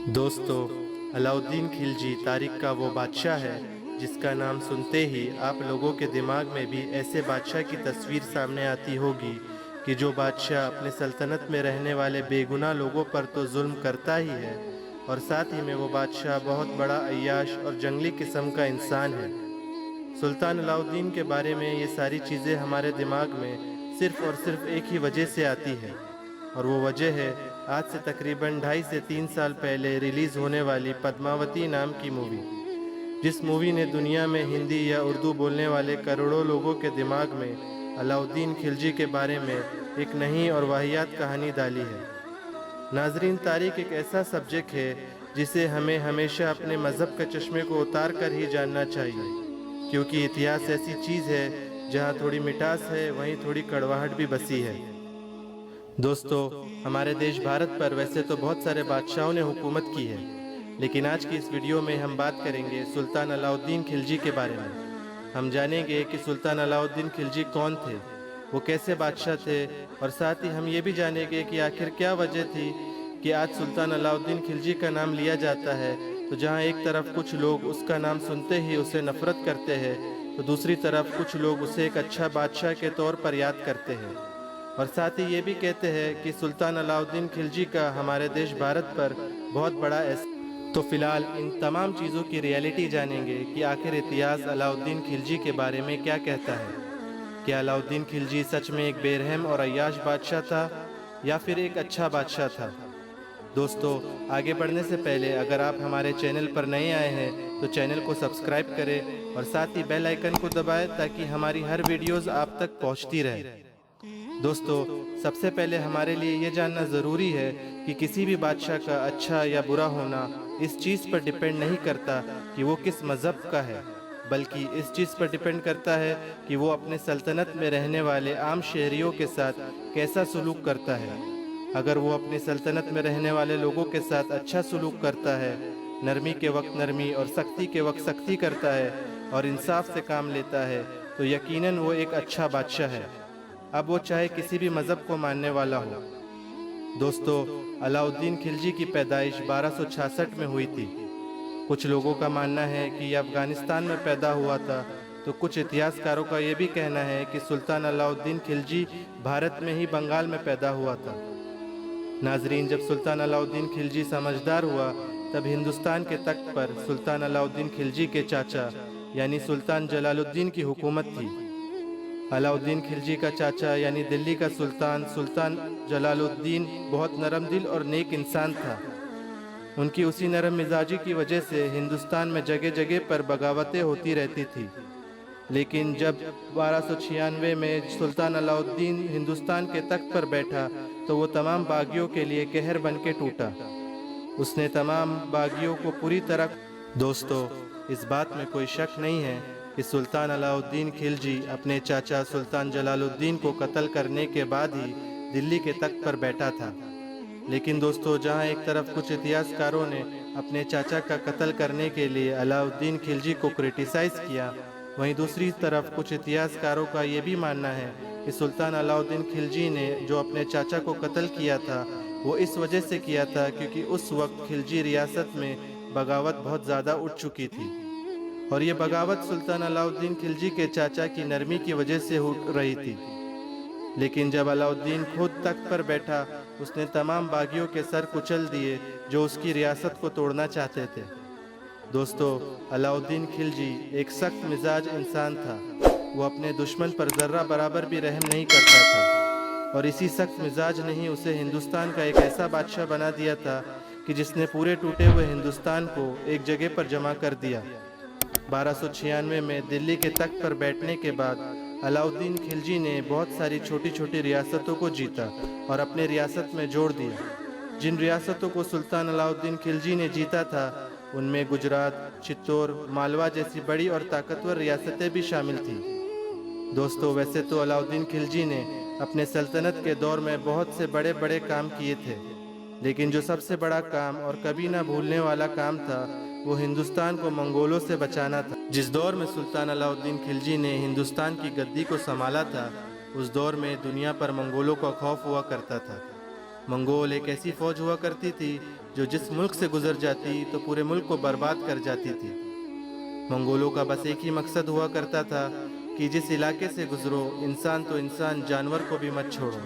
दोस्तों, अलाउद्दीन खिलजी तारिक का वो बादशाह है जिसका नाम सुनते ही आप लोगों के दिमाग में भी ऐसे बादशाह की तस्वीर सामने आती होगी कि जो बादशाह अपने सल्तनत में रहने वाले बेगुनाह लोगों पर तो जुल्म करता ही है और साथ ही में वो बादशाह बहुत बड़ा अय्याश और जंगली किस्म का इंसान है। सुल्तान अलाउद्दीन के बारे में ये सारी चीज़ें हमारे दिमाग में सिर्फ़ और सिर्फ एक ही वजह से आती है, और वो वजह है आज से तकरीबन 2.5 से 3 साल पहले रिलीज़ होने वाली पद्मावती नाम की मूवी, जिस मूवी ने दुनिया में हिंदी या उर्दू बोलने वाले करोड़ों लोगों के दिमाग में अलाउद्दीन खिलजी के बारे में एक नई और वाहियात कहानी डाली है। नाजरीन, तारीख एक ऐसा सब्जेक्ट है जिसे हमें हमेशा अपने मज़हब के चश्मे को उतार कर ही जानना चाहिए, क्योंकि इतिहास ऐसी चीज़ है जहाँ थोड़ी मिठास है वहीं थोड़ी कड़वाहट भी बसी है। दोस्तों, हमारे देश भारत पर वैसे तो बहुत सारे बादशाहों ने हुकूमत की है, लेकिन आज की इस वीडियो में हम बात करेंगे सुल्तान अलाउद्दीन खिलजी के बारे में। हम जानेंगे कि सुल्तान अलाउद्दीन खिलजी कौन थे, वो कैसे बादशाह थे, और साथ ही हम ये भी जानेंगे कि आखिर क्या वजह थी कि आज सुल्तान अलाउद्दीन खिलजी का नाम लिया जाता है। तो जहाँ एक तरफ कुछ लोग उसका नाम सुनते ही उसे नफरत करते हैं, तो दूसरी तरफ कुछ लोग उसे एक अच्छा बादशाह के तौर पर याद करते हैं, और साथ ही ये भी कहते हैं कि सुल्तान अलाउद्दीन खिलजी का हमारे देश भारत पर बहुत बड़ा तो फिलहाल इन तमाम चीज़ों की रियलिटी जानेंगे कि आखिर इतिहास अलाउद्दीन खिलजी के बारे में क्या कहता है। क्या अलाउद्दीन खिलजी सच में एक बेरहम और अय्याश बादशाह था या फिर एक अच्छा बादशाह था? दोस्तों, आगे बढ़ने से पहले अगर आप हमारे चैनल पर नए आए हैं तो चैनल को सब्सक्राइब करें और साथ ही बेल आइकन को दबाएं ताकि हमारी हर वीडियोस आप तक पहुंचती रहे। दोस्तों, सबसे पहले हमारे लिए ये जानना ज़रूरी है कि किसी भी बादशाह का अच्छा या बुरा होना इस चीज़ पर डिपेंड नहीं करता कि वो किस मज़हब का है, बल्कि इस चीज़ पर डिपेंड करता है कि वो अपने सल्तनत में रहने वाले आम शहरियों के साथ कैसा सलूक करता है। अगर वो अपनी सल्तनत में रहने वाले लोगों के साथ अच्छा सलूक करता है, नरमी के वक्त नरमी और सख्ती के वक्त सख्ती करता है और इंसाफ से काम लेता है, तो यकीनन वो एक अच्छा बादशाह है, अब वो चाहे किसी भी मज़हब को मानने वाला हो। दोस्तों, अलाउद्दीन खिलजी की पैदाइश 1266 में हुई थी। कुछ लोगों का मानना है कि यह अफ़गानिस्तान में पैदा हुआ था, तो कुछ इतिहासकारों का ये भी कहना है कि सुल्तान अलाउद्दीन खिलजी भारत में ही बंगाल में पैदा हुआ था। नाजरीन, जब सुल्तान अलाउद्दीन खिलजी समझदार हुआ तब हिंदुस्तान के तख्त पर सुल्तान अलाउद्दीन खिलजी के चाचा यानी सुल्तान जलालुद्दीन की हुकूमत थी। अलाउद्दीन खिलजी का चाचा यानी दिल्ली का सुल्तान सुल्तान जलालुद्दीन बहुत नरम दिल और नेक इंसान था। उनकी उसी नरम मिजाजी की वजह से हिंदुस्तान में जगह जगह पर बगावतें होती रहती थी। लेकिन जब 1296 में सुल्तान अलाउद्दीन हिंदुस्तान के तख्त पर बैठा तो वो तमाम बागियों के लिए कहर बन के टूटा। उसने तमाम बागियों को पूरी तरह दोस्तों, इस बात में कोई शक नहीं है कि सुल्तान अलाउद्दीन खिलजी अपने चाचा सुल्तान जलालुद्दीन को कत्ल करने के बाद ही दिल्ली के तख्त पर बैठा था। लेकिन दोस्तों, जहां एक तरफ कुछ इतिहासकारों ने अपने चाचा का कत्ल करने के लिए अलाउद्दीन खिलजी को क्रिटिसाइज़ किया, वहीं दूसरी तरफ कुछ इतिहासकारों का ये भी मानना है कि सुल्तान अलाउद्दीन खिलजी ने जो अपने चाचा को कत्ल किया था वो इस वजह से किया था क्योंकि उस वक्त खिलजी रियासत में बगावत बहुत ज़्यादा उठ चुकी थी, और ये बगावत सुल्तान अलाउद्दीन खिलजी के चाचा की नरमी की वजह से हो रही थी। लेकिन जब अलाउद्दीन खुद तख्त पर बैठा, उसने तमाम बागियों के सर कुचल दिए जो उसकी रियासत को तोड़ना चाहते थे। दोस्तों, अलाउद्दीन खिलजी एक सख्त मिजाज इंसान था। वो अपने दुश्मन पर ज़र्रा बराबर भी रहम नहीं करता था, और इसी सख्त मिजाज ने ही उसे हिंदुस्तान का एक ऐसा बादशाह बना दिया था कि जिसने पूरे टूटे हुए हिंदुस्तान को एक जगह पर जमा कर दिया। 1296 में दिल्ली के तख्त पर बैठने के बाद अलाउद्दीन खिलजी ने बहुत सारी छोटी छोटी रियासतों को जीता और अपने रियासत में जोड़ दिया। जिन रियासतों को सुल्तान अलाउद्दीन खिलजी ने जीता था उनमें गुजरात, चित्तौड़, मालवा जैसी बड़ी और ताकतवर रियासतें भी शामिल थीं। दोस्तों, वैसे तो अलाउद्दीन खिलजी ने अपने सल्तनत के दौर में बहुत से बड़े बड़े काम किए थे, लेकिन जो सबसे बड़ा काम और कभी ना भूलने वाला काम था वो हिंदुस्तान को मंगोलों से बचाना था। जिस दौर में सुल्तान अलाउद्दीन खिलजी ने हिंदुस्तान की गद्दी को संभाला था, उस दौर में दुनिया पर मंगोलों का खौफ हुआ करता था। मंगोल एक ऐसी फौज हुआ करती थी जो जिस मुल्क से गुजर जाती तो पूरे मुल्क को बर्बाद कर जाती थी। मंगोलों का बस एक ही मकसद हुआ करता था कि जिस इलाके से गुजरो, इंसान तो इंसान, जानवर को भी मत छोड़ो।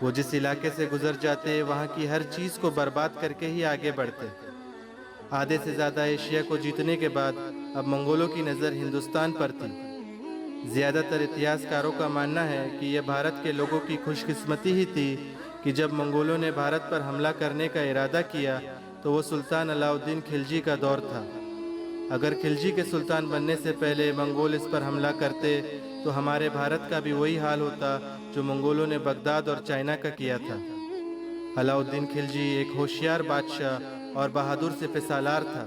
वो जिस इलाके से गुजर जाते वहाँ की हर चीज़ को बर्बाद करके ही आगे बढ़ते। आधे से ज़्यादा एशिया को जीतने के बाद अब मंगोलों की नज़र हिंदुस्तान पर थी। ज़्यादातर इतिहासकारों का मानना है कि यह भारत के लोगों की खुशकिस्मती ही थी कि जब मंगोलों ने भारत पर हमला करने का इरादा किया तो वो सुल्तान अलाउद्दीन खिलजी का दौर था। अगर खिलजी के सुल्तान बनने से पहले मंगोल इस पर हमला करते तो हमारे भारत का भी वही हाल होता जो मंगोलों ने बगदाद और चाइना का किया था। अलाउद्दीन खिलजी एक होशियार बादशाह और बहादुर सिपहसालार था।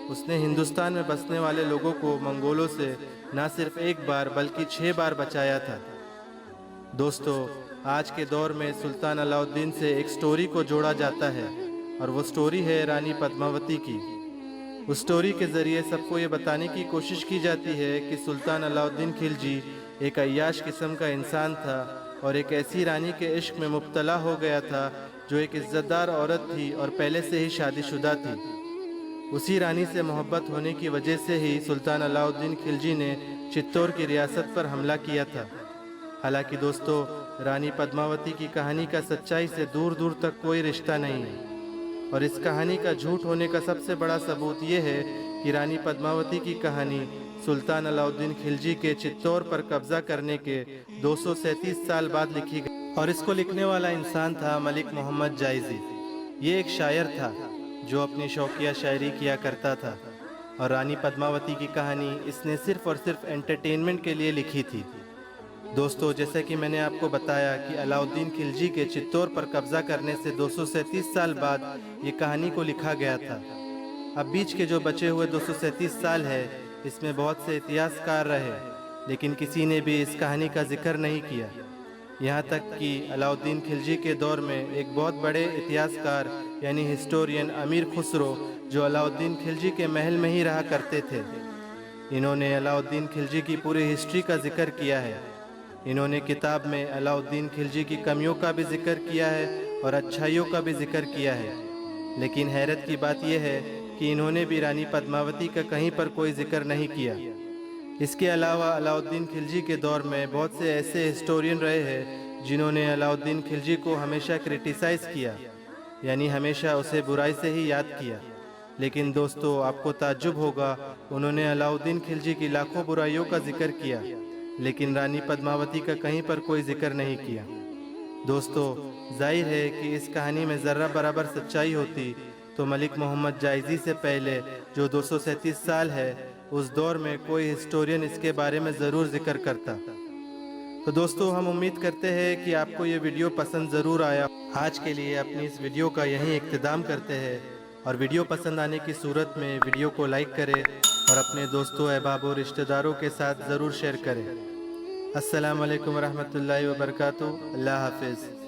उसने हिंदुस्तान में बसने वाले लोगों को मंगोलों से न सिर्फ एक बार बल्कि 6 बार बचाया था। दोस्तों, आज के दौर में सुल्तान अलाउद्दीन से एक स्टोरी को जोड़ा जाता है और वो स्टोरी है रानी पद्मावती की। उस स्टोरी के ज़रिए सबको ये बताने की कोशिश की जाती है कि सुल्तान अलाउद्दीन खिलजी एक अय्याश किस्म का इंसान था और एक ऐसी रानी के इश्क में मुब्तला हो गया था जो एक इज़्ज़तदार औरत थी और पहले से ही शादीशुदा थी। उसी रानी से मोहब्बत होने की वजह से ही सुल्तान अलाउद्दीन खिलजी ने चित्तौड़ की रियासत पर हमला किया था। हालांकि दोस्तों, रानी पद्मावती की कहानी का सच्चाई से दूर दूर तक कोई रिश्ता नहीं है और इस कहानी का झूठ होने का सबसे बड़ा सबूत ये है कि रानी पद्मावती की कहानी सुल्तान अलाउद्दीन खिलजी के चित्तौड़ पर कब्जा करने के 237 साल बाद लिखी गई और इसको लिखने वाला इंसान था मलिक मोहम्मद जायजी। ये एक शायर था जो अपनी शौकिया शायरी किया करता था और रानी पद्मावती की कहानी इसने सिर्फ और सिर्फ एंटरटेनमेंट के लिए लिखी थी। दोस्तों, जैसे कि मैंने आपको बताया कि अलाउद्दीन खिलजी के चित्तौड़ पर कब्जा करने से 237 साल बाद ये कहानी को लिखा गया था। अब बीच के जो बचे हुए 237 साल है इसमें बहुत से इतिहासकार रहे, लेकिन किसी ने भी इस कहानी का जिक्र नहीं किया। यहाँ तक कि अलाउद्दीन खिलजी के दौर में एक बहुत बड़े इतिहासकार यानी हिस्टोरियन अमीर खुसरो, जो अलाउद्दीन खिलजी के महल में ही रहा करते थे, इन्होंने अलाउद्दीन खिलजी की पूरी हिस्ट्री का जिक्र किया है। इन्होंने किताब में अलाउद्दीन खिलजी की कमियों का भी जिक्र किया है और अच्छाइयों का भी जिक्र किया है। लेकिन हैरत की बात यह है कि इन्होंने भी रानी पद्मावती का कहीं पर कोई जिक्र नहीं किया। इसके अलावा अलाउद्दीन खिलजी के दौर में बहुत से ऐसे हिस्टोरियन रहे हैं जिन्होंने अलाउद्दीन खिलजी को हमेशा क्रिटिसाइज़ किया, यानी हमेशा उसे बुराई से ही याद किया। लेकिन दोस्तों, आपको ताज्जुब होगा, उन्होंने अलाउद्दीन खिलजी की लाखों बुराइयों का जिक्र किया लेकिन रानी पद्मावती का कहीं पर कोई जिक्र नहीं किया। दोस्तों, जाहिर है कि इस कहानी में ज़र्रा बराबर सच्चाई होती तो मलिक मोहम्मद जायजी से पहले जो 237 साल है उस दौर में कोई हिस्टोरियन इसके बारे में ज़रूर जिक्र करता। तो दोस्तों, हम उम्मीद करते हैं कि आपको ये वीडियो पसंद ज़रूर आया। आज के लिए अपनी इस वीडियो का यहीं इख्तिताम करते हैं और वीडियो पसंद आने की सूरत में वीडियो को लाइक करें और अपने दोस्तों, अहबाब और रिश्तेदारों के साथ ज़रूर शेयर करें। अस्सलाम वालेकुम रहमतुल्लाहि व बरकातुहू। अल्लाह हाफ़िज़।